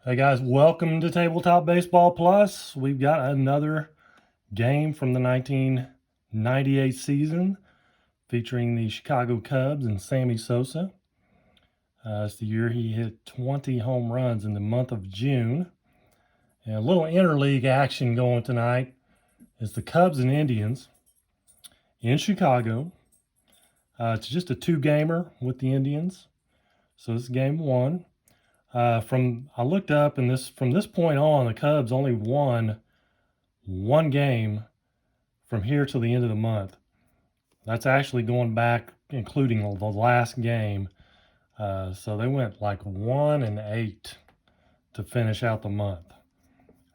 Hey guys, welcome to Tabletop Baseball Plus. We've got another game from the 1998 season featuring the Chicago Cubs and Sammy Sosa. It's the year he hit 20 home runs in the month of June. And a little interleague action going tonight is the Cubs and Indians in Chicago. It's just a two-gamer with the Indians. So this is game one. I looked up, and from this point on, the Cubs only won one game from here till the end of the month. That's actually going back, including the last game. So they went like 1-8 to finish out the month.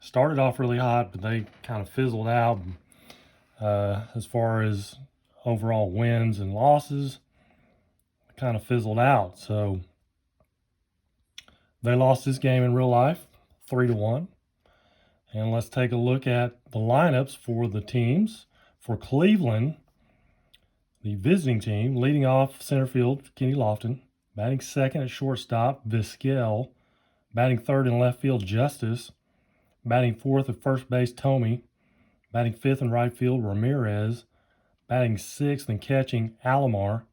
Started off really hot, but they kind of fizzled out as far as overall wins and losses. Kind of fizzled out. So they lost this game in real life, 3-1. And let's take a look at the lineups for the teams. For Cleveland, the visiting team, leading off center field, Kenny Lofton. Batting second at shortstop, Vizquel. Batting third in left field, Justice. Batting fourth at first base, Tomey. Batting fifth in right field, Ramirez. Batting sixth and catching, Alomar.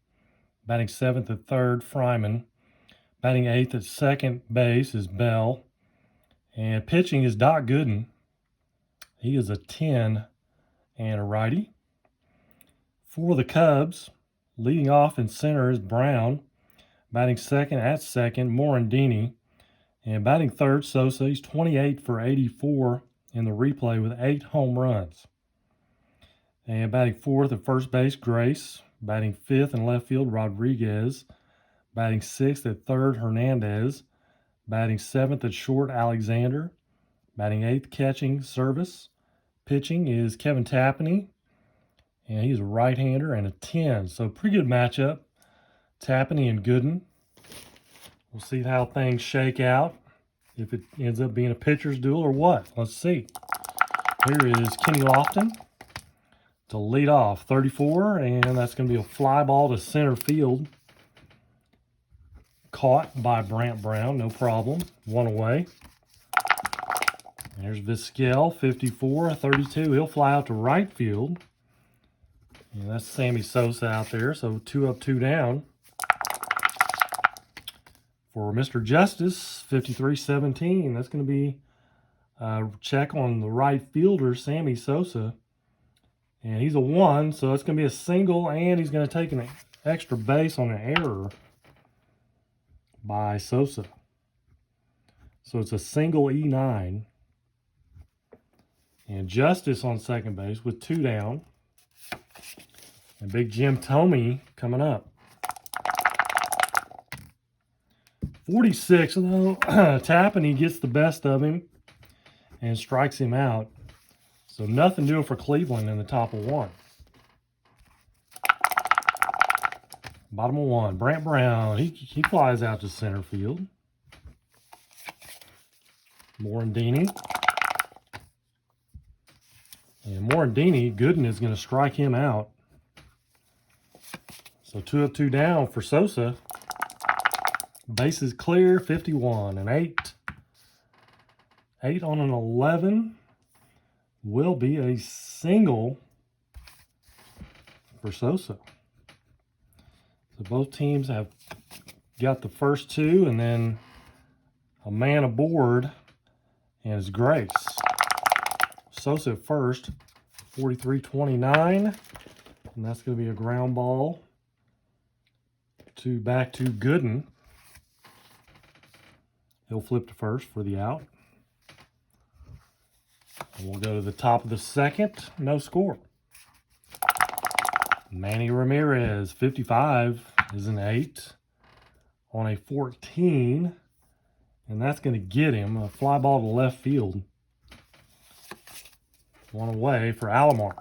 Batting seventh at third, Fryman. Batting eighth at second base is Bell. And pitching is Doc Gooden. He is a 10 and a righty. For the Cubs, leading off in center is Brown. Batting second at second, Morandini. And batting third, Sosa. He's 28 for 84 in the replay with 8 home runs. And batting fourth at first base, Grace. Batting fifth in left field, Rodriguez. Batting sixth at third, Hernandez. Batting seventh at short, Alexander. Batting eighth, catching, Service. Pitching is Kevin Tapani. And he's a right-hander and a 10. So pretty good matchup. Tapani and Gooden. We'll see how things shake out. If it ends up being a pitcher's duel or what. Let's see. Here is Kenny Lofton to lead off. 34, and that's going to be a fly ball to center field. Caught by Brant Brown, no problem. One away. There's Vizquel, 54, 32. He'll fly out to right field. And that's Sammy Sosa out there, so 2 up, 2 down. For Mr. Justice, 53-17. That's going to be a check on the right fielder, Sammy Sosa. And he's a 1, so it's going to be a single, and he's going to take an extra base on an error by Sosa. So it's a single E9. And Justice on second base with 2 down. And Big Jim Tomey coming up. 46, though, Tapani gets the best of him and strikes him out. So nothing doing for Cleveland in the top of 1. Bottom of 1, Brant Brown, he flies out to center field. Morandini. And Morandini, Gooden is going to strike him out. So 2 up, 2 down for Sosa. Bases clear, 51 and 8. 8 on an 11 will be a single for Sosa. So both teams have got the first 2, and then a man aboard, and it's Grace. Sosa at first, 43-29, and that's going to be a ground ball back to Gooden. He'll flip to first for the out. And we'll go to the top of the second. No score. Manny Ramirez, 55, is an 8 on a 14. And that's going to get him a fly ball to left field. 1 away for Alomar.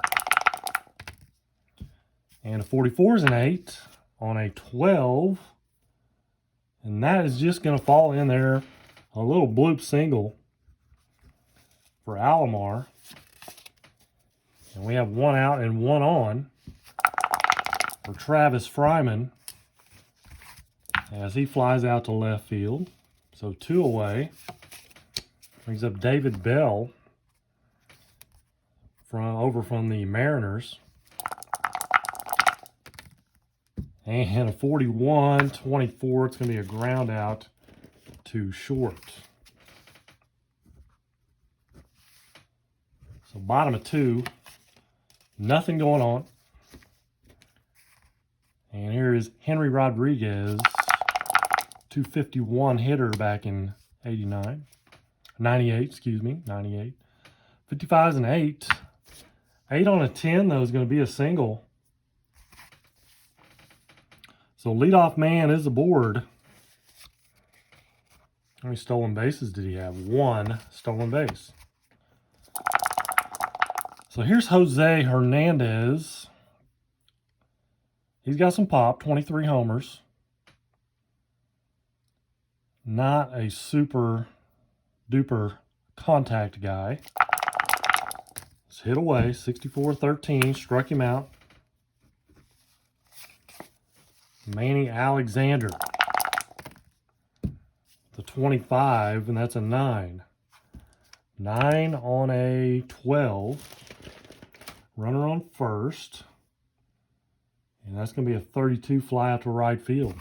And a 44 is an 8 on a 12. And that is just going to fall in there. A little bloop single for Alomar. And we have 1 out and 1 on for Travis Fryman as he flies out to left field. So 2 away. Brings up David Bell over from the Mariners. And a 41-24. It's going to be a ground out to short. So bottom of 2. Nothing going on. And here is Henry Rodriguez, 251 hitter back in 98, excuse me, 98. 55's an 8. 8 on a 10, though, is going to be a single. So leadoff man is aboard. How many stolen bases did he have? 1 stolen base. So here's Jose Hernandez. He's got some pop, 23 homers. Not a super duper contact guy. It's hit away, 64-13, struck him out. Manny Alexander, the 25, and that's a 9. 9 on a 12. Runner on first. And that's going to be a 32 fly out to right field.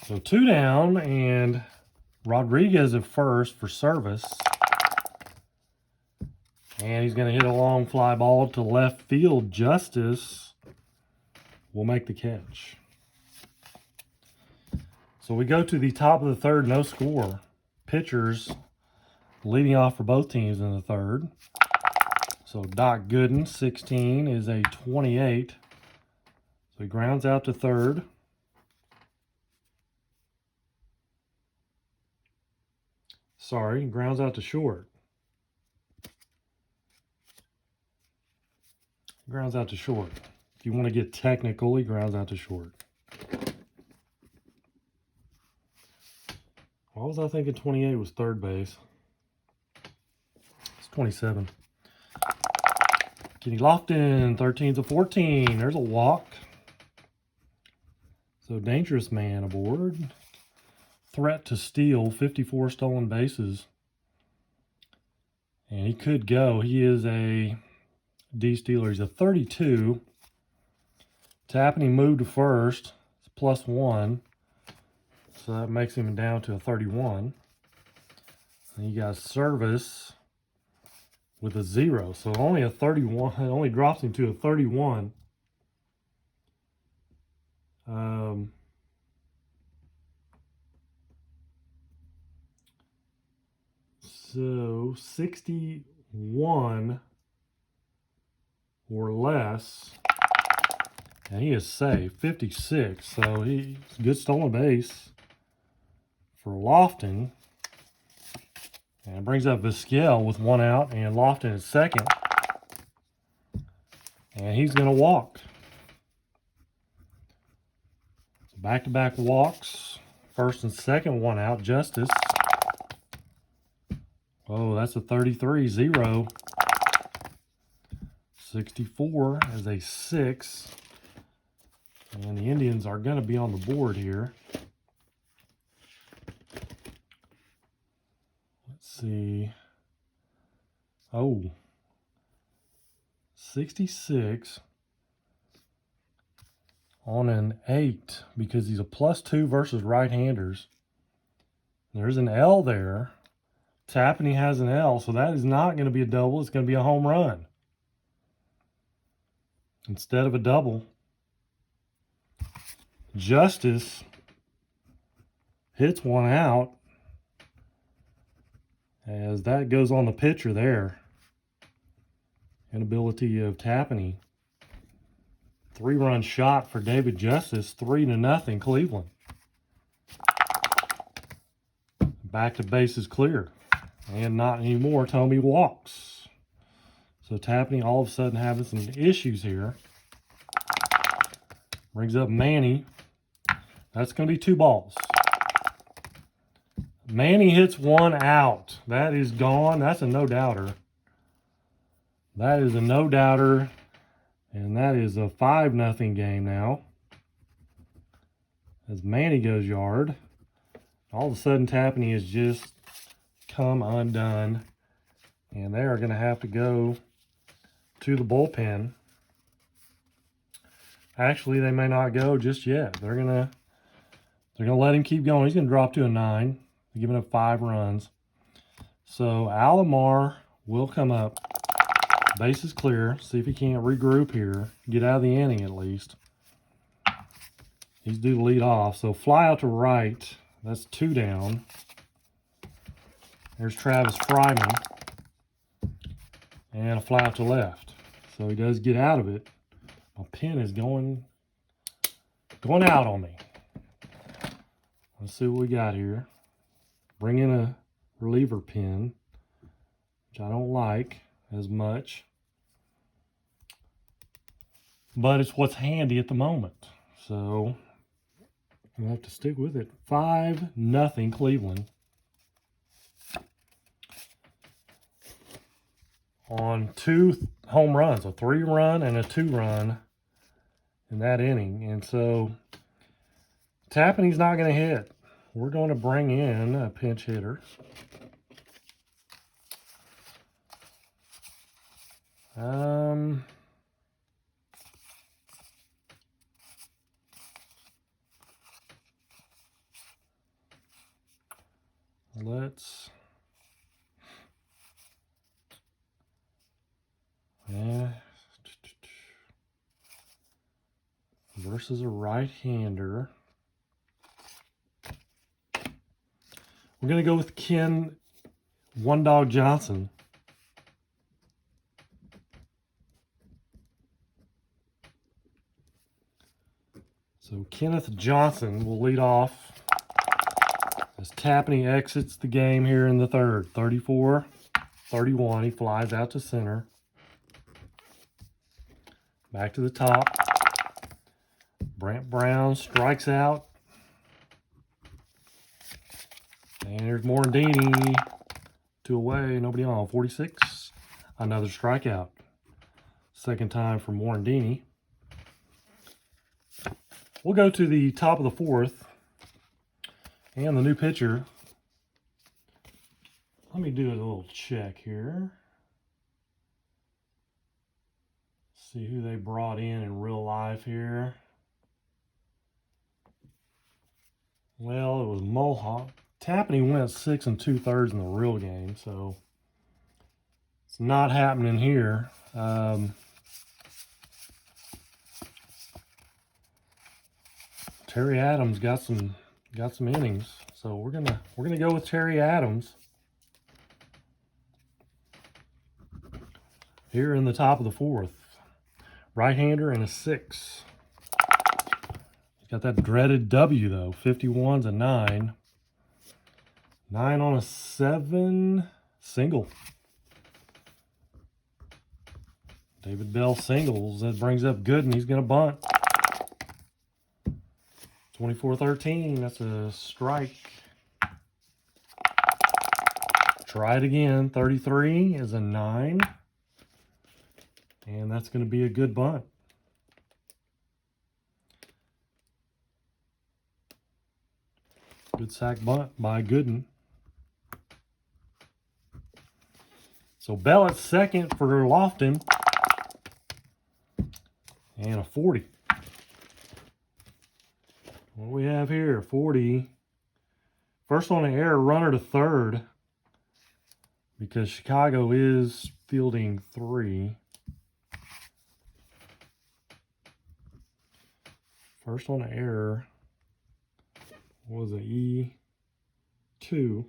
So 2 down, and Rodriguez at first for service. And he's going to hit a long fly ball to left field. Justice will make the catch. So we go to the top of the third, no score. Pitchers leading off for both teams in the third. So Doc Gooden, 16, is a 28. So he grounds out to third. Sorry, he grounds out to short. Grounds out to short. If you want to get technical, he grounds out to short. Why was I thinking 28 was third base? It's 27. Kenny Lofton, 13-14. There's a walk. So dangerous man aboard. Threat to steal, 54 stolen bases. And he could go. He is a D-stealer. He's a 32. Tapping, he moved to first. It's +1. So that makes him down to a 31. And you got service with a 0. So only a 31. It only drops him to a 31. So 61 or less. And he is safe. 56. So he's a good stolen base for Lofton. And it brings up Vizquel with 1 out, and Lofton is second. And he's going to walk. So back-to-back walks. First and second, 1 out. Justice. Oh, that's a 33-0. 64 as a 6. And the Indians are going to be on the board here. See. Oh. 66 on an 8 because he's a +2 versus right-handers. There's an L there. Tapping, he has an L, so that is not going to be a double. It's going to be a home run instead of a double. Justice hits 1 out. As that goes on the pitcher there. Inability of Tapani. 3-run shot for David Justice. 3-0 Cleveland. Back to bases clear. And not anymore. Tommy walks. So Tapani all of a sudden having some issues here. Brings up Manny. That's going to be 2 balls. Manny hits 1 out. That is gone. That's a no-doubter. That is a no-doubter. And that is a 5-0 game now. As Manny goes yard. All of a sudden, Tapani has just come undone. And they are going to have to go to the bullpen. Actually, they may not go just yet. They're gonna let him keep going. He's gonna drop to a 9, giving up 5 runs. So Alomar will come up. Base is clear. See if he can't regroup here. Get out of the inning at least. He's due to lead off. So fly out to right. That's 2 down. There's Travis Fryman. And a fly out to left. So he does get out of it. My pen is going out on me. Let's see what we got here. Bring in a reliever pin, which I don't like as much. But it's what's handy at the moment. So we'll have to stick with it. 5-0 Cleveland. On 2 home runs, a 3-run and a 2-run in that inning. And so Tapani's not going to hit. We're going to bring in a pinch hitter. Let's versus a right-hander. We're going to go with Ken One Dog Johnson. So Kenneth Johnson will lead off as Tapani exits the game here in the third. 34-31. He flies out to center. Back to the top. Brant Brown strikes out. And there's Morandini. 2 away, nobody on. 46. Another strikeout. Second time for Morandini. We'll go to the top of the 4th. And the new pitcher. Let me do a little check here. See who they brought in real life here. Well, it was Mohawk. Tapani went 6 2/3 in the real game, so it's not happening here. Terry Adams got some innings, so we're gonna go with Terry Adams here in the top of the 4th. Right-hander and a 6. Got that dreaded W though. 51's a 9. 9 on a 7 single. David Bell singles. That brings up Gooden. He's going to bunt. 24-13. That's a strike. Try it again. 33 is a 9. And that's going to be a good bunt. Good sack bunt by Gooden. So Bell at second for Lofton. And a 40. What do we have here? 40. First on the error, runner to third. Because Chicago is fielding 3. First on the error. What was it? E2.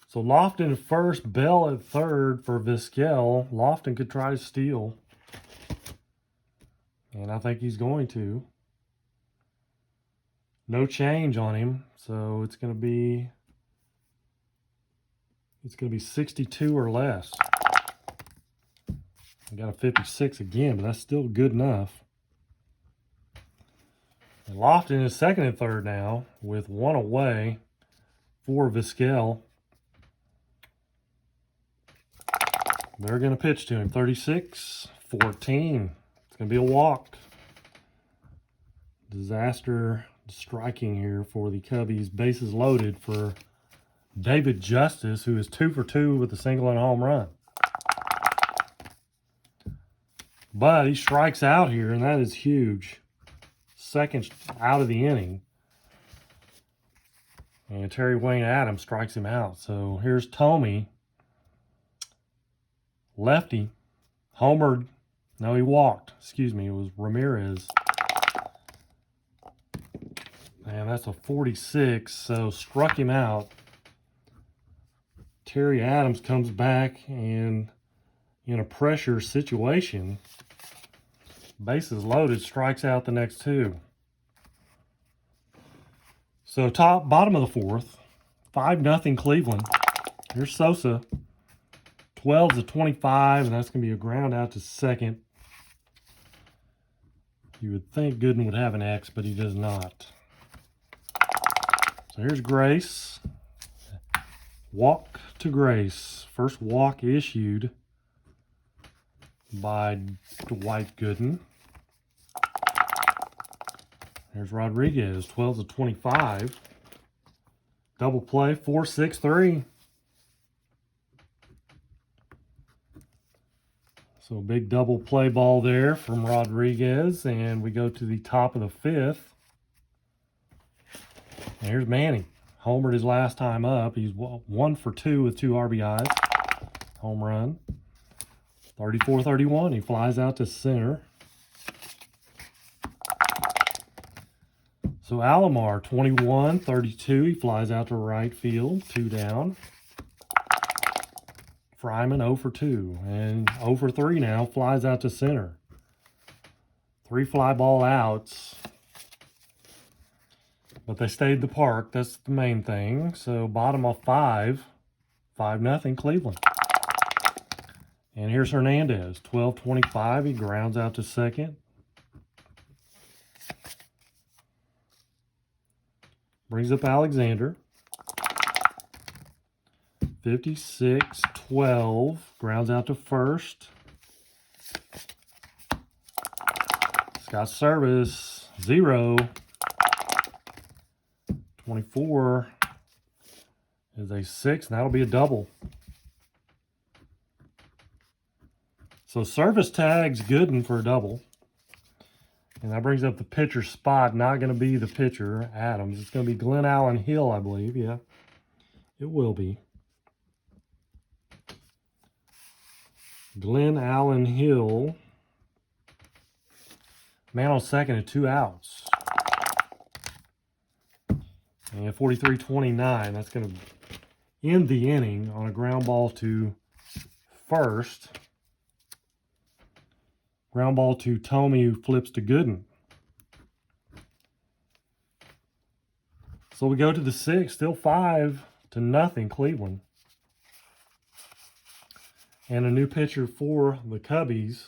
So Lofton at first, Bell at third for Vizquel. Lofton could try to steal. And I think he's going to. No change on him. So it's going to be 62 or less. I got a 56 again, but that's still good enough. And Lofton is second and third now with 1 away for Vizquel. They're going to pitch to him. 36-14. It's going to be a walk. Disaster striking here for the Cubbies. Bases loaded for David Justice, who is 2 for 2 with a single and a home run. But he strikes out here, and that is huge. Second out of the inning. And Terry Wayne Adams strikes him out. So here's Tommy. Lefty. Homered. No, he walked. Excuse me. It was Ramirez. Man, that's a 46. So struck him out. Terry Adams comes back and in a pressure situation, bases loaded, strikes out the next two. So bottom of the fourth, 5-0 Cleveland. Here's Sosa, 12-25, and that's going to be a ground out to second. You would think Gooden would have an X, but he does not. So here's Grace. Walk to Grace. First walk issued by Dwight Gooden. There's Rodriguez, 12-25. Double play, 4-6-3. So big double play ball there from Rodriguez, and we go to the top of the fifth. And here's Manny. Homered his last time up. He's 1 for 2 with 2 RBIs. Home run. 34-31. He flies out to center. So Alomar, 21-32. He flies out to right field. 2 down. Fryman, 0 for 2. And 0 for 3 now. Flies out to center. 3 fly ball outs. But they stayed the park. That's the main thing. So bottom of 5. 5-0 Cleveland. And here's Hernandez, 12-25. He grounds out to second. Brings up Alexander. 56-12. Grounds out to first. Scott Service, 0. 24 is a 6, and that'll be a double. So Service tags Gooden for a double. And that brings up the pitcher spot. Not going to be the pitcher, Adams. It's going to be Glenn Allen Hill, I believe. Yeah, it will be. Glenn Allen Hill. Man on second at 2 outs. And 43-29. That's going to end the inning on a ground ball to first. Ground ball to Tommy, who flips to Gooden. So we go to the 6th, still 5-0 Cleveland. And a new pitcher for the Cubbies.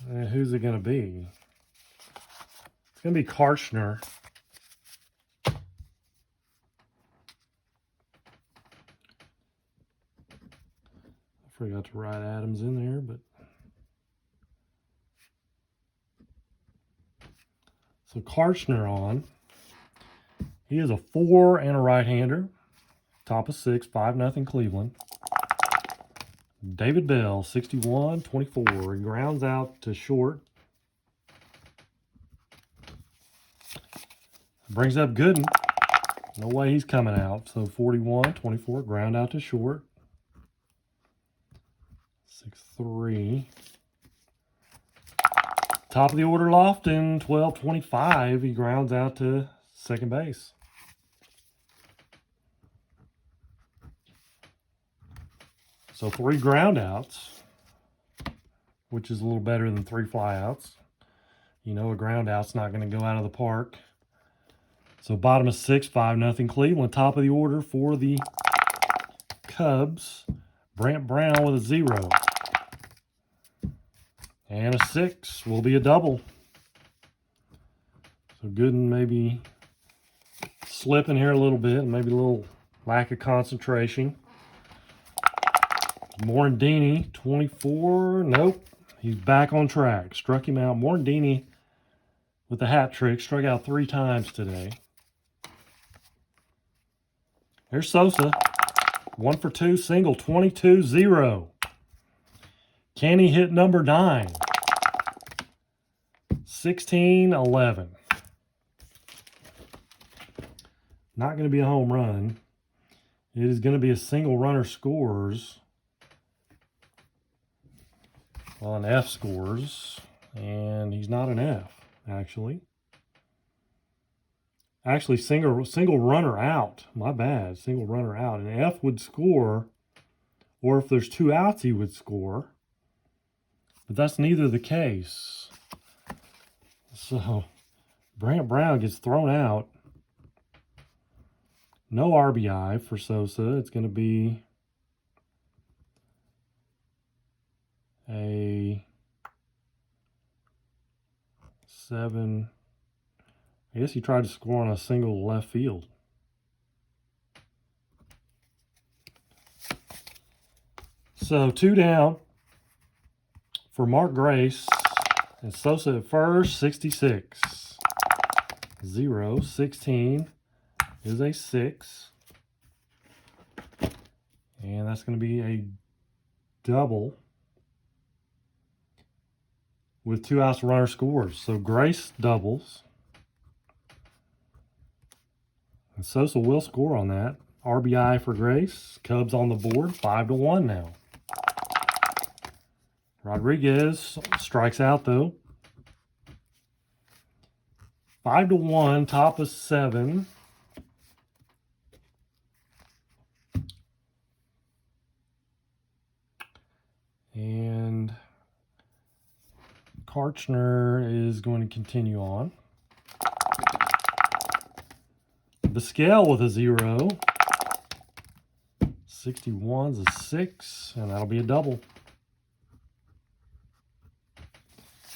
And who's it going to be? It's going to be Karchner. Forgot to write Adams in there, but so Karchner on. He is a 4 and a right-hander. Top of 6, 5-0 Cleveland. David Bell, 61-24. He grounds out to short. Brings up Gooden. No way he's coming out. So 41-24, ground out to short. 6-3. Top of the order, Lofton, 12-25. He grounds out to second base. So 3 ground outs, which is a little better than 3 flyouts. You know, a ground out's not going to go out of the park. So bottom of 6, 5-0 Cleveland. Top of the order for the Cubs, Brant Brown with a 0. And a 6 will be a double. So Gooden maybe slipping here a little bit, maybe a little lack of concentration. Morandini, 24, nope. He's back on track. Struck him out. Morandini with the hat trick. Struck out 3 times today. There's Sosa. 1 for 2. Single. 22-0. Can he hit number 9? 16-11. Not going to be a home run. It is going to be a single runner scores. Well, an F scores. And he's not an F, actually. Actually, single runner out. My bad. Single runner out. An F would score. Or if there's 2 outs, he would score. But that's neither the case. So, Brant Brown gets thrown out. No RBI for Sosa. It's going to be a 7. I guess he tried to score on a single left field. So 2 down for Mark Grace. And Sosa at first, 66. 0, 16 is a 6. And that's going to be a double with 2 outs runner scores. So Grace doubles. And Sosa will score on that. RBI for Grace. Cubs on the board, 5-1 now. Rodriguez strikes out though. 5-1, top of 7. And Karchner is going to continue on. Vizquel with a 0. 61's a 6, and that'll be a double.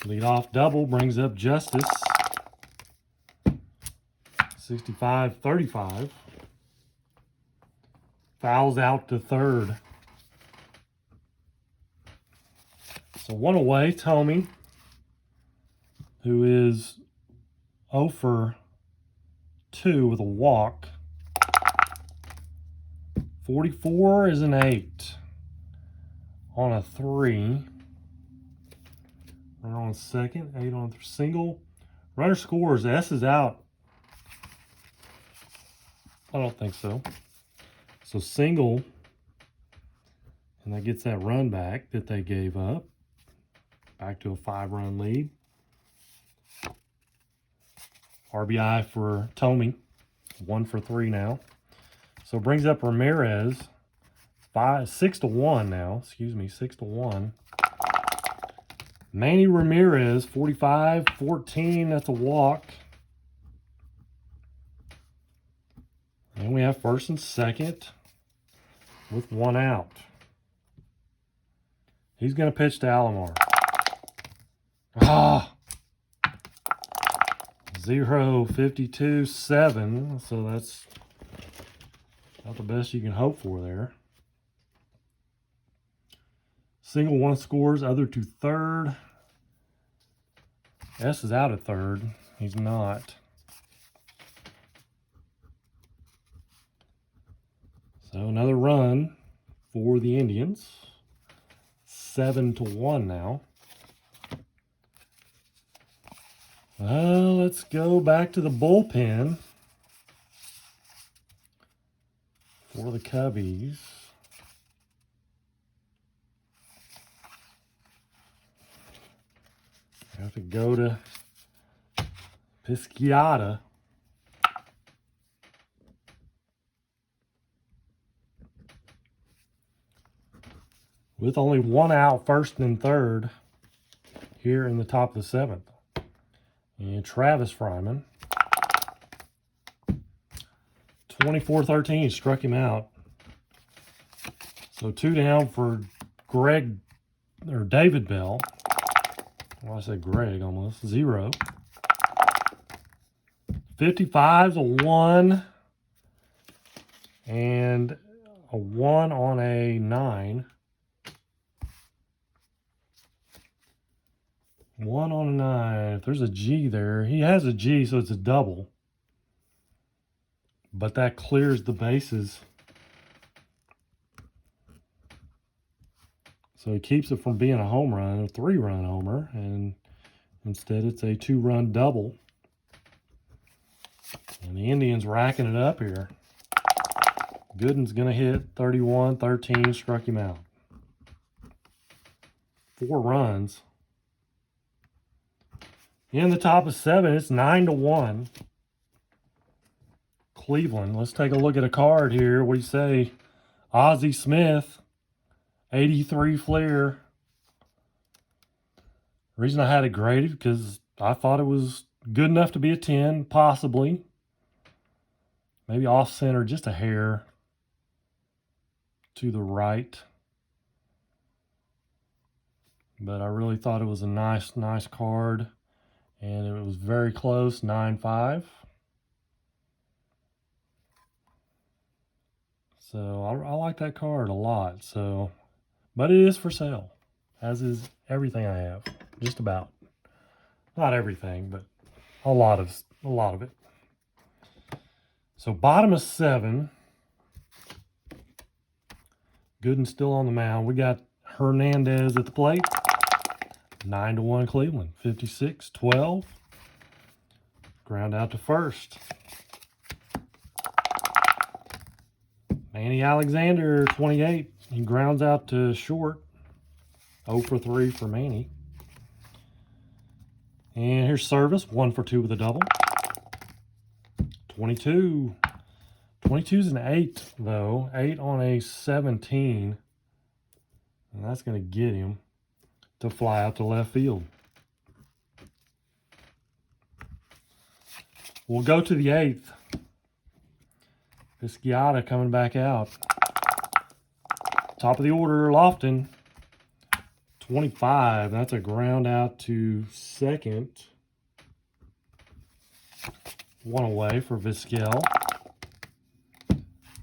Leadoff double brings up Justice. 65-35. Fouls out to third. So 1 away, Tommy, who is 0 for 2 with a walk. 44 is an 8 on a 3. Runner on second, 8 on single. Runner scores, S is out. I don't think so. So single, and that gets that run back that they gave up. Back to a 5-run lead. RBI for Tommy, 1 for 3 now. So it brings up Ramirez, 6-1 now. Excuse me, 6-1. Manny Ramirez, 45-14. That's a walk. And we have first and second with 1 out. He's going to pitch to Alomar. 0, 52, 7. So that's not the best you can hope for there. Single 1 scores, other to third. S is out at third. He's not. So another run for the Indians. 7-1 now. Let's go back to the bullpen for the Cubbies. I have to go to Pisciotta. With only 1 out, first and third, here in the top of the 7th. And Travis Fryman, 24-13, struck him out. So 2 down for David Bell. Well, I said Greg almost. 0. 55's a 1. And a 1 on a 9. 1 on a 9. If there's a G there, he has a G, so it's a double. But that clears the bases. So he keeps it from being a home run, a 3-run homer, and instead it's a 2-run double. And the Indians racking it up here. Gooden's going to hit 31-13, struck him out. 4 runs. In the top of 7, it's 9-1. Cleveland. Let's take a look at a card here. What do you say? Ozzie Smith, 83 Fleer. The reason I had it graded because I thought it was good enough to be a 10, possibly. Maybe off center, just a hair to the right. But I really thought it was a nice card. And it was very close, 9-5. So I like that card a lot. So, but it is for sale, as is everything I have, just about. Not everything, but a lot of it. So bottom of 7. Gooden still on the mound. We got Hernandez at the plate. 9-1 Cleveland. 56-12. Ground out to first. Manny Alexander, 28. He grounds out to short. 0 for 3 for Manny. And here's Service, 1 for 2 with a double. 22. 22's an 8, though. 8 on a 17. And that's going to get him to fly out to left field. We'll go to the 8th. Pisciotta coming back out. Top of the order, Lofton. 25. That's a ground out to second. 1 away for Vizquel.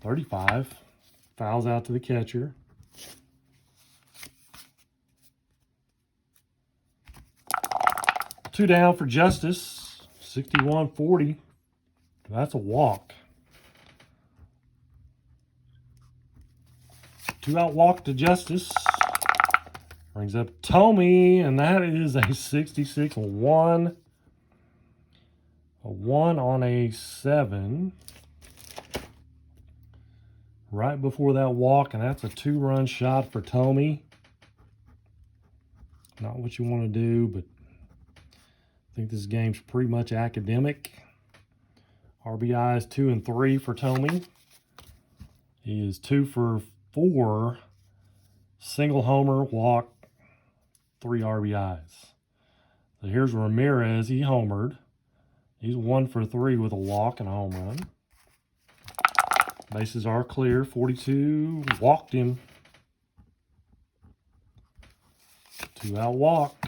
35. Fouls out to the catcher. Two down for Justice. 61-40. That's a walk. 2 out walk to Justice. Brings up Tommy, and that is a 66-1. A 1 on a 7. Right before that walk, and that's a 2-run shot for Tommy. Not what you want to do, but I think this game's pretty much academic. RBIs 2 and 3 for Tommy. He is 2 for 4. Single homer, walk, 3 RBIs. So here's Ramirez. He homered. He's 1 for 3 with a walk and a home run. Bases are clear. 42. Walked him. 2 out walk.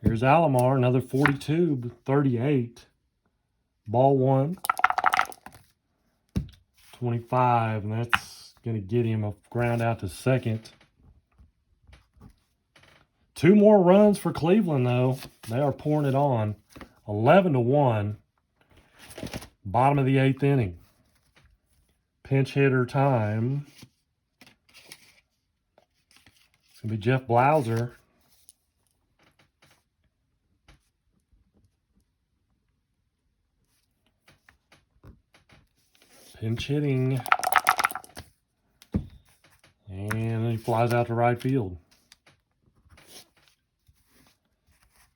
Here's Alomar. Another 42. 38. Ball 1. 25. And that's going to get him a ground out to second. 2 more runs for Cleveland, though. They are pouring it on. 11-1. Bottom of the 8th inning. Pinch hitter time. It's going to be Jeff Blauser. Pinch hitting. And he flies out to right field.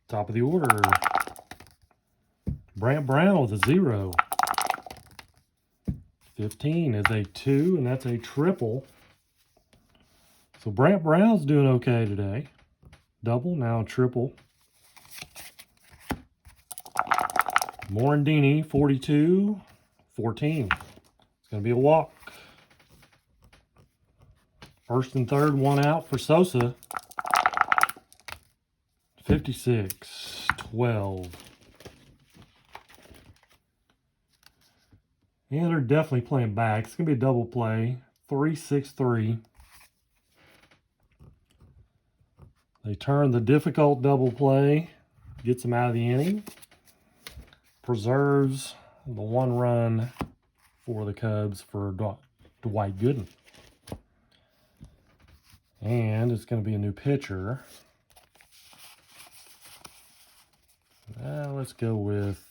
Top of the order. Brant Brown with a 0. 15 is a 2, and that's a triple. So Brant Brown's doing okay today. Double, now a triple. Morandini, 42, 14. It's going to be a walk. First and third, 1 out for Sosa. 56-12. And they're definitely playing back. It's going to be a double play. 3-6-3. They turn the difficult double play, gets them out of the inning, preserves the 1 run for the Cubs for Dwight Gooden. And it's going to be a new pitcher. Let's go with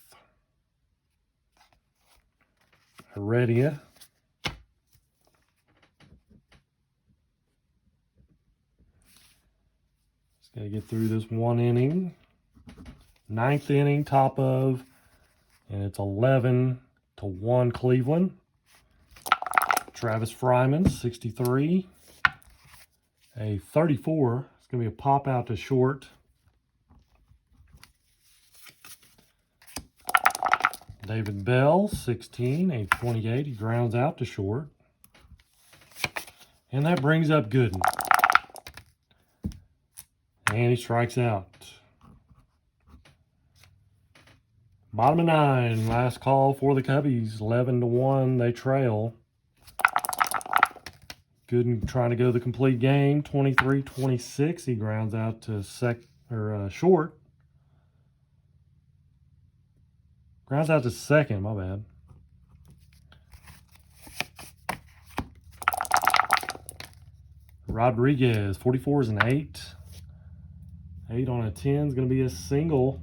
Heredia. Just got to get through this 1 inning. 9th inning, top of, and it's 11-1 Cleveland. Travis Fryman, 63. A 34. It's going to be a pop out to short. David Bell, 16, a 28. He grounds out to short. And that brings up Gooden. And he strikes out. Bottom of 9, last call for the Cubbies. 11-1, they trail. Gooden trying to go the complete game. 23-26, he grounds out to short. Grounds out to second, my bad. Rodriguez, 44 is an 8. 8 on a 10 is going to be a single.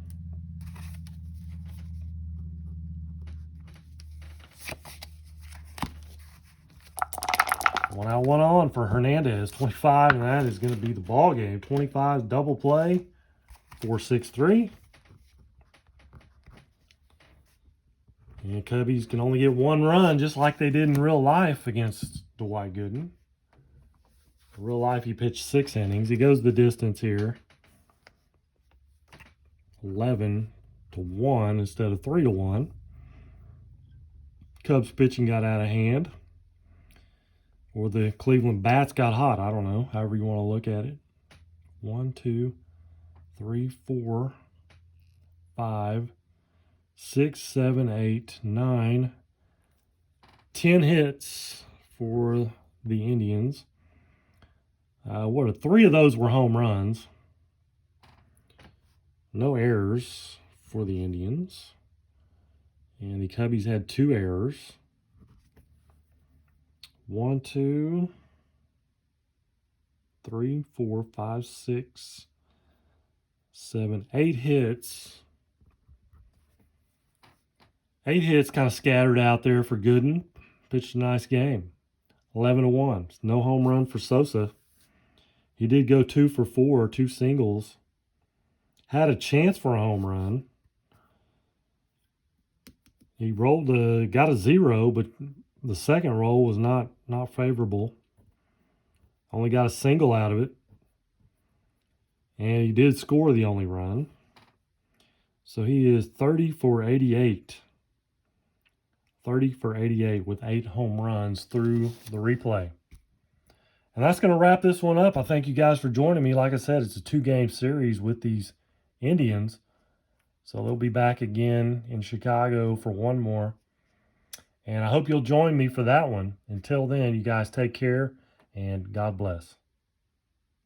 One out, one on for Hernandez, 25, and that is going to be the ball game. 25 double play, 4-6-3. And Cubbies can only get 1 run, just like they did in real life against Dwight Gooden. In real life, he pitched 6 innings. He goes the distance here. 11-1 instead of 3-1. Cubs pitching got out of hand. Or the Cleveland bats got hot. I don't know. However you want to look at it. 1, 2, 3, 4, 5, 6, 7, 8, 9, 10 hits for the Indians. 3 of those were home runs. No errors for the Indians. And the Cubbies had 2 errors. 1, 2, 3, 4, 5, 6, 7, 8 hits. 8 hits kind of scattered out there for Gooden. Pitched a nice game. 11-1. No home run for Sosa. He did go 2 for 4, 2 singles. Had a chance for a home run. He got a 0, but the second roll was not favorable. Only got a single out of it. And he did score the only run. So he is 30 for 88. 30 for 88 with 8 home runs through the replay. And that's going to wrap this one up. I thank you guys for joining me. Like I said, it's a 2-game series with these Indians. So they'll be back again in Chicago for one more. And I hope you'll join me for that one. Until then, you guys take care and God bless.